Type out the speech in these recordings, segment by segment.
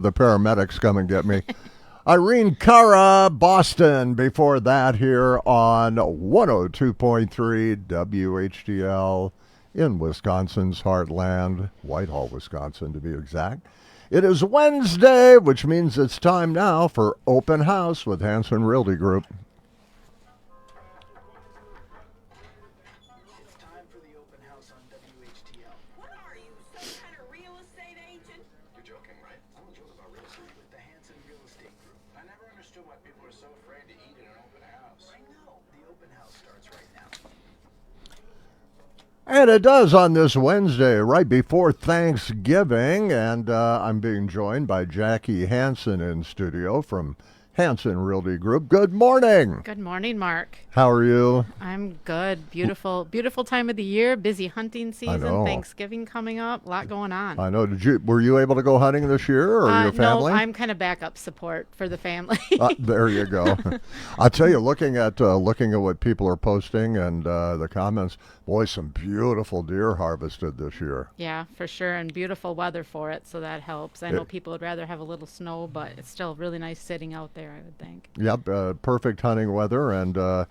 The paramedics come and get me. Irene Cara, Boston, before that here on 102.3 WHDL in Wisconsin's heartland, Whitehall, Wisconsin to be exact. It is Wednesday, which means it's time now for Open House with Hanson Realty Group. It's time for the open house on WHTL. What are you, some kind of real estate agent? You're joking, right? I don't joke about real estate with the Hanson Real Estate Group. I never understood why people are so afraid to eat in an open house. I know. The open house starts right now. And it does on this Wednesday, right before Thanksgiving. And I'm being joined by Jackie Hanson in studio from Hanson Realty Group. Good morning. Good morning, Mark. How are you? I'm good. Beautiful, beautiful time of the year. Busy hunting season. know. Thanksgiving coming up. A lot going on. I know. Were you able to go hunting this year, or your family? No, I'm kind of backup support for the family. There you go. I'll tell you, looking at what people are posting and the comments, boy, some beautiful deer harvested this year. Yeah, for sure, and beautiful weather for it, so that helps. I know people would rather have a little snow, but it's still really nice sitting out there, I would think. Yep, perfect hunting weather. And do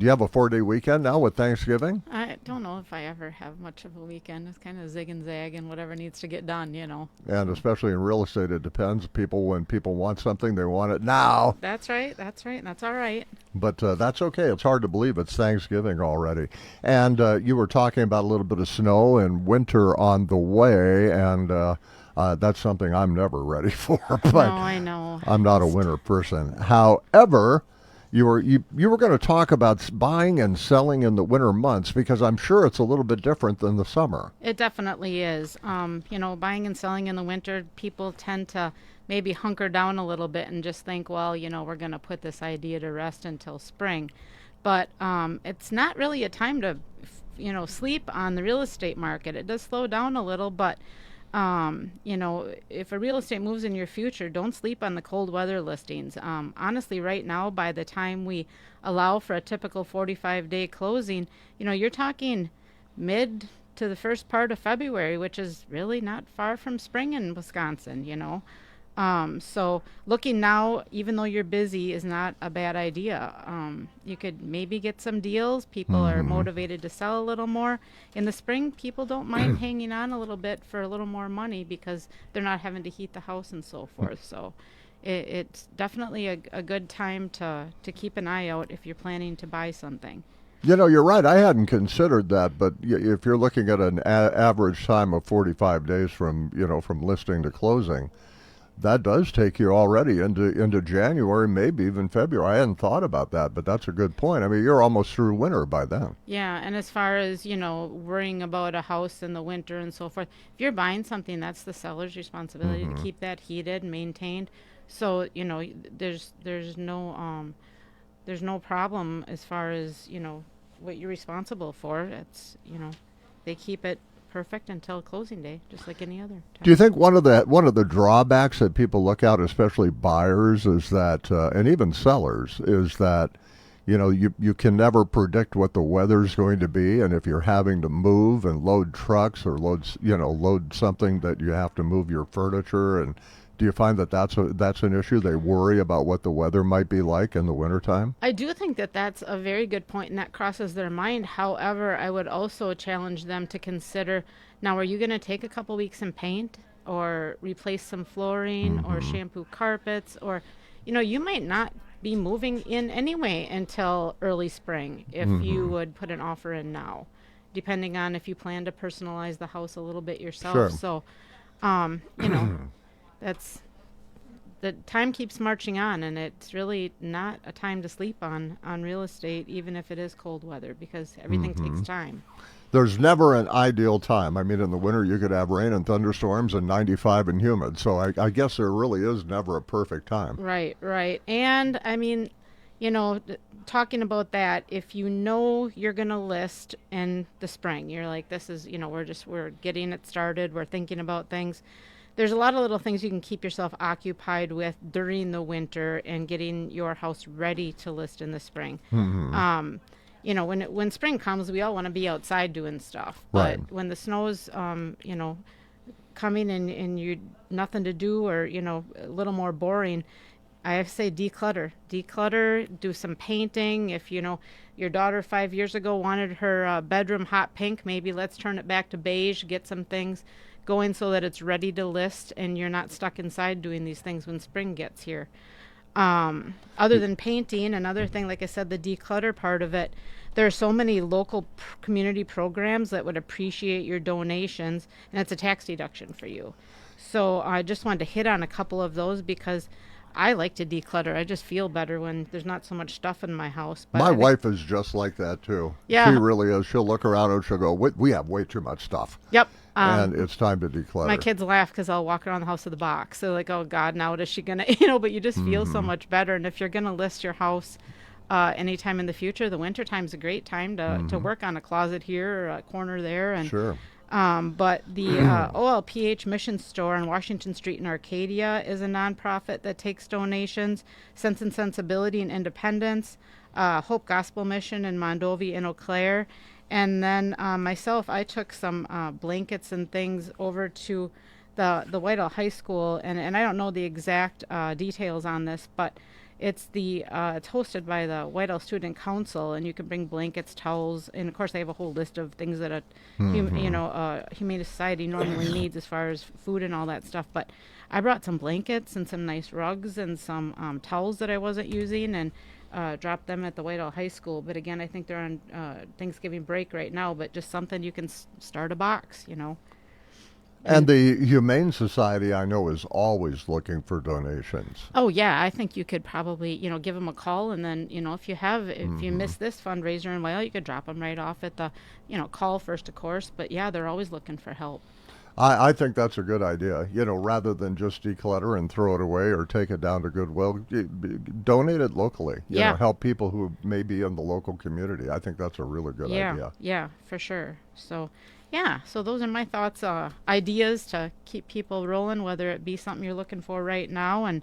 you have a 4-day weekend now with Thanksgiving? I don't know if I ever have much of a weekend. It's kind of zig and zag and whatever needs to get done, you know. And especially in real estate, it depends. When people want something, they want it now. That's right, and that's all right. But that's okay. It's hard to believe it's Thanksgiving already. And you were talking about a little bit of snow and winter on the way, and that's something I'm never ready for. But No, I know. I'm not a winter person. However, you were going to talk about buying and selling in the winter months, because I'm sure it's a little bit different than the summer. It definitely is. Buying and selling in the winter, people tend to maybe hunker down a little bit and just think, well, we're going to put this idea to rest until spring. But it's not really a time to, sleep on the real estate market. It does slow down a little, but if a real estate moves in your future, don't sleep on the cold weather listings. Honestly, right now, by the time we allow for a typical 45-day closing, you're talking mid to the first part of February, which is really not far from spring in Wisconsin, So looking now, even though you're busy, is not a bad idea. You could maybe get some deals. People are motivated to sell a little more. In the spring, people don't mind hanging on a little bit for a little more money because they're not having to heat the house and so forth. So it's definitely a good time to keep an eye out if you're planning to buy something. You're right. I hadn't considered that, but if you're looking at an average time of 45 days from listing to closing, that does take you already into January, maybe even February. I hadn't thought about that, but that's a good point. I mean, you're almost through winter by then. Yeah, and as far as, worrying about a house in the winter and so forth, if you're buying something, that's the seller's responsibility to keep that heated, maintained. So, there's no problem as far as, what you're responsible for. It's, they keep it perfect until closing day, just like any other time. Do you think one of the drawbacks that people look at, especially buyers, is that, and even sellers, is that, you can never predict what the weather's going to be, and if you're having to move and load trucks or load something that you have to move your furniture, and do you find that that's an issue? They worry about what the weather might be like in the wintertime? I do think that that's a very good point, and that crosses their mind. However, I would also challenge them to consider, now, are you going to take a couple weeks and paint or replace some flooring or shampoo carpets? Or, you might not be moving in anyway until early spring if you would put an offer in now, depending on if you plan to personalize the house a little bit yourself. Sure. So, that's the time keeps marching on, and it's really not a time to sleep on real estate, even if it is cold weather, because everything takes time. There's never an ideal time. I mean, in the winter you could have rain and thunderstorms and 95 and humid. So I guess there really is never a perfect time. Right. And I mean, talking about that, if you're going to list in the spring, you're like, this is, we're getting it started, we're thinking about things. There's a lot of little things you can keep yourself occupied with during the winter and getting your house ready to list in the spring. When spring comes, we all want to be outside doing stuff. But Right. when the snow's, coming and you nothing to do, or a little more boring, I have to say declutter, do some painting. If your daughter 5 years ago wanted her bedroom hot pink, maybe let's turn it back to beige, get some things going so that it's ready to list and you're not stuck inside doing these things when spring gets here. Other than painting, another thing, like I said, the declutter part of it, there are so many local community programs that would appreciate your donations, and it's a tax deduction for you. So I just wanted to hit on a couple of those because I like to declutter. I just feel better when there's not so much stuff in my house. But My wife is just like that too. Yeah. She really is. She'll look around and she'll go, "We have way too much stuff." Yep. And it's time to declutter. My kids laugh because I'll walk around the house with a box. They're like, "Oh God, now what is she gonna?" But you just feel so much better. And if you're gonna list your house anytime in the future, the winter time's a great time to work on a closet here or a corner there. And Sure. but the OLPH Mission Store on Washington Street in Arcadia is a nonprofit that takes donations. Sense and Sensibility and Independence, Hope Gospel Mission in Mondovi and Eau Claire. And then myself, I took some blankets and things over to the Whitehall High School, and I don't know the exact details on this, but it's hosted by the Whitehall Student Council, and you can bring blankets, towels, and of course they have a whole list of things that a Humane Society normally needs as far as food and all that stuff. But I brought some blankets and some nice rugs and some towels that I wasn't using, and dropped them at the Whitehall High School. But again, I think they're on Thanksgiving break right now, but just something you can start a box. And the Humane Society, I know, is always looking for donations. Oh yeah, I think you could probably, give them a call, and then, if you miss this fundraiser in a while, you could drop them right off at the, call first, of course. But yeah, they're always looking for help. I think that's a good idea. Rather than just declutter and throw it away or take it down to Goodwill, donate it locally. Yeah. Help people who may be in the local community. I think that's a really good idea. Yeah, for sure. So, yeah, so those are my thoughts, ideas to keep people rolling, whether it be something you're looking for right now, and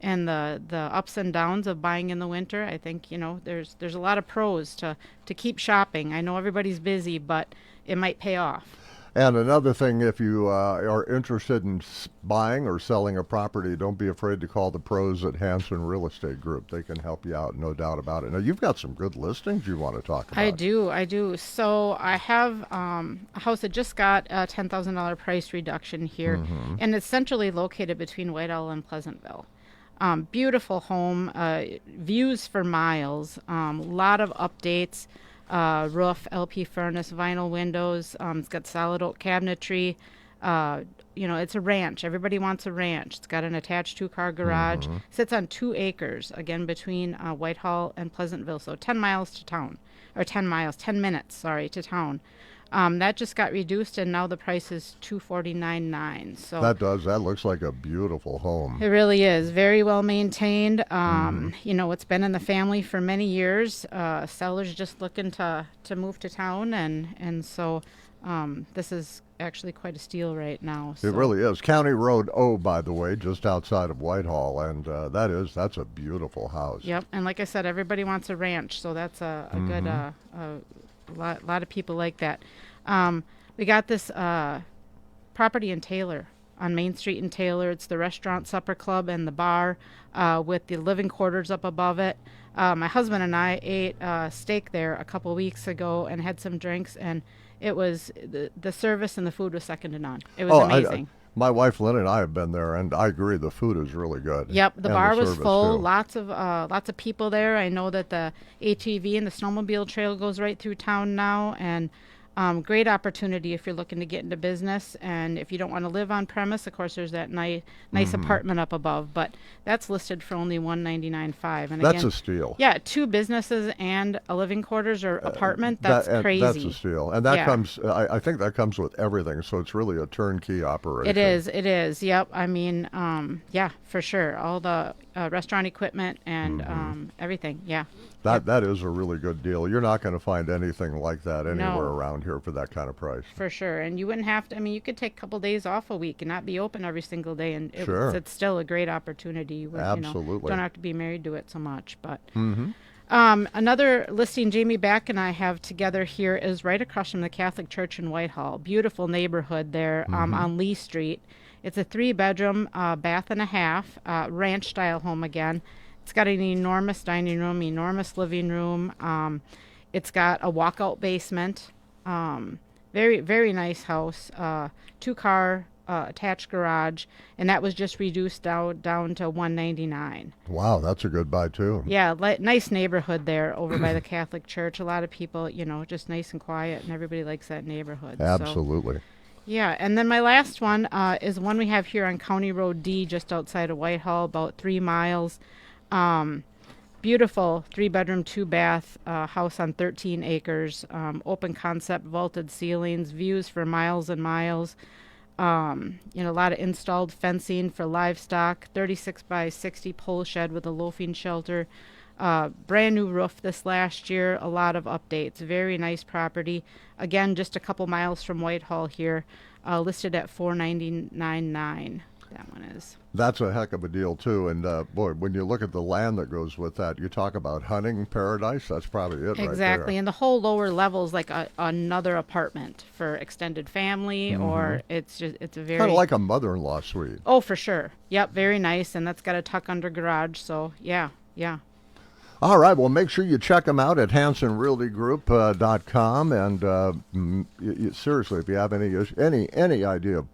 the ups and downs of buying in the winter. I think there's a lot of pros to keep shopping. I know everybody's busy, but it might pay off. And another thing, if you are interested in buying or selling a property, don't be afraid to call the pros at Hanson Real Estate Group. They can help you out, no doubt about it. Now, you've got some good listings you want to talk about. I do. So I have a house that just got a $10,000 price reduction here, and it's centrally located between Whitehall and Pleasantville. Beautiful home, views for miles, lot of updates. Roof, LP furnace, vinyl windows. It's got solid oak cabinetry. It's a ranch. Everybody wants a ranch. It's got an attached 2-car garage. Sits on 2 acres, again, between Whitehall and Pleasantville. So 10 miles to town, or 10 minutes, to town. That just got reduced, and now the price is $249,900. So that looks like a beautiful home. it really is very well maintained. It's been in the family for many years. Sellers just looking to move to town, and so this is actually quite a steal right now. So. It really is. County Road O, by the way, just outside of Whitehall, and that's a beautiful house. Yep, and like I said, everybody wants a ranch, so that's a good lot of people like that. We got this property in Taylor, on Main Street in Taylor. It's the restaurant, supper club, and the bar with the living quarters up above it. My husband and I ate steak there a couple weeks ago and had some drinks, and it was the service and the food was second to none. It was amazing. My wife Lynn and I have been there, and I agree the food is really good. Yep, the bar was full. Too. Lots of people there. I know that the ATV and the snowmobile trail goes right through town now, and great opportunity if you're looking to get into business. And if you don't want to live on premise, of course, there's that nice apartment up above, but that's listed for only $199,500. And that's again, a steal. Yeah, 2 businesses and a living quarters or apartment. That's crazy. That's a steal, and that comes. I think that comes with everything. So it's really a turnkey operation. It is. Yep. I mean, for sure. All the restaurant equipment and everything. Yeah. That is a really good deal. You're not going to find anything like that anywhere around here for that kind of price. For sure. And you wouldn't have to, you could take a couple days off a week and not be open every single day. And it's still a great opportunity. You Absolutely. don't have to be married to it so much. But Another listing Jamie Back and I have together here is right across from the Catholic Church in Whitehall. Beautiful neighborhood there on Lee Street. It's a 3-bedroom, bath and a half, ranch style home again. It's got an enormous dining room, enormous living room. It's got a walkout basement. Very, very nice house. 2-car attached garage, and that was just reduced down to $199. Wow, that's a good buy too. Yeah, nice neighborhood there over by the Catholic Church. A lot of people, just nice and quiet, and everybody likes that neighborhood. So, Absolutely. yeah, and then my last one is one we have here on County Road D, just outside of Whitehall, about 3 miles. Beautiful 3-bedroom, 2-bath house on 13 acres. Open concept, vaulted ceilings, views for miles and miles. A lot of installed fencing for livestock, 36 by 60 pole shed with a loafing shelter. Brand new roof this last year, a lot of updates. Very nice property. Again, just a couple miles from Whitehall here, listed at $499.9. That one is. That's a heck of a deal too. And boy, when you look at the land that goes with that, you talk about hunting paradise. That's probably it Exactly, right there. and the whole lower level is like another apartment for extended family, or it's a very Kind of like a mother-in-law suite. Oh, for sure. Yep, very nice, and that's got a tuck under garage. So yeah. All right, well, make sure you check them out at HansonRealtyGroup.com. And seriously, if you have any idea of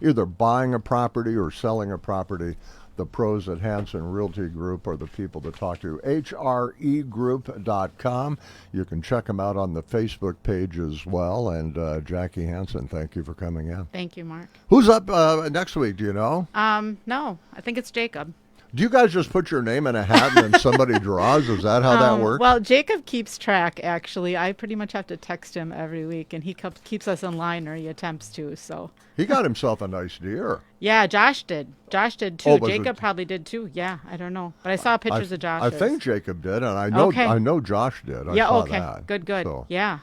either buying a property or selling a property, the pros at Hanson Realty Group are the people to talk to. HREgroup.com. You can check them out on the Facebook page as well. And Jackie Hanson, thank you for coming in. Thank you, Mark. Who's up next week, do you know? No, I think it's Jacob. Do you guys just put your name in a hat and then somebody draws? Is that how that works? Well, Jacob keeps track, actually. I pretty much have to text him every week, and he keeps us in line, or he attempts to, so. He got himself a nice deer. Yeah, Josh did. Josh did, too. Oh, was Jacob it- probably did, too. Yeah, I don't know. But I saw pictures of Josh. I think Jacob did, and I know Okay. I know Josh did. I Yeah, saw okay. that. Good. So, Yeah.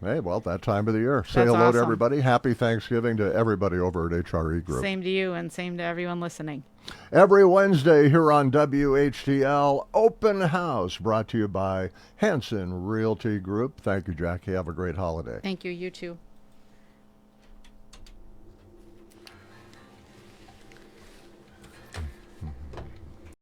hey, well, that time of the year. Say That's hello to awesome. everybody. Happy Thanksgiving to everybody over at HRE Group. Same to you, and same to everyone listening. Every Wednesday here on WHTL, Open House, brought to you by Hanson Realty Group. Thank you, Jackie. Have a great holiday. Thank you. You too.